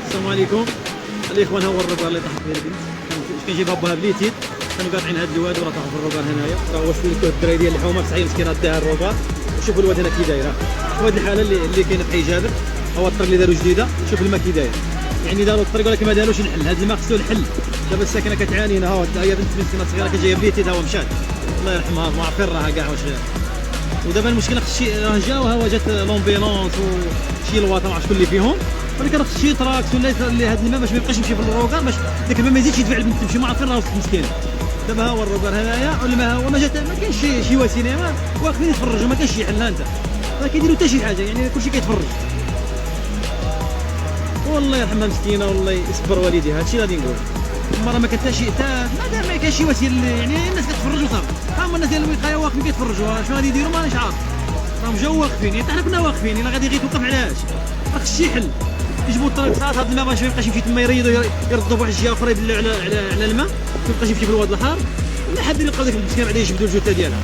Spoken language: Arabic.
السلام عليكم الاخوان. ها هو الروكار اللي طاحت فيه البنت، كنجيبها باها بليتيد، كانوا قاطعين هاد الواد وراه طاح في الروكار هنايا. راه هو شويه الدراري ديال الحومه صحيح مسكينه داها الروكار. وشوفوا الواد هنا كي دايره. شوفوا هاد الحاله اللي كاينه في حي جابر، هو الطريق اللي داروا جديده. شوف الماء كي داير، يعني داروا الطريق ولكن ما داروش الحل. هاد الماء خصو الحل. دابا الساكنه كتعاني هنا. ها هي بنت مسكينه صغيره كتجي بليتيد، ها هو مشات الله يرحمها، ما عارفين راها كاع واش. ودابا المشكله خص شي راه جاو، ها هو جات لومبيلونس وشي لواطه ما عرفتش شكون اللي فيهم، ولكن خص شي تراكس ولا هذا الماء باش ما يبقاش يمشي في الروكار، باش داك الماء ما يزيدش يدفع البنت تمشي. ما عارفين راه مسكينه. دابا ها هو الروكار هنايا، والماء ها هو ما جات، ما كاينش شي وسيله، واقفين يتفرجوا، ما كاينش شي حل. ها انت ما كيديروا حتى شي حاجه، يعني كلشي كيتفرج. والله يرحمها مسكينه، والله يصبر والديها. هادشي اللي غادي نقول. المرة ما كانت شي مادام ما كاينش شي وسيله، يعني الناس كتفرج وصافي. ها هما الناس ديال الوقايه واقفين كيتفرجوا، شنو غادي يديروا مانيش عارف. راهم جاو واقفين، يعني حنا كنا واقفين، الا غادي غير توقف علاش؟ راه خص شي حل. يجيبوا الطريقات، هاد الماء باش ما يبقاش يمشي تما، يريضوا يردوا بواحد الجهه اخرى، يدلوا على الماء، ما يبقاش يمشي في الواد الحار. ولا حابين يلقاو ديك المسكينه بعدا يجبدوا الجثه ديالها.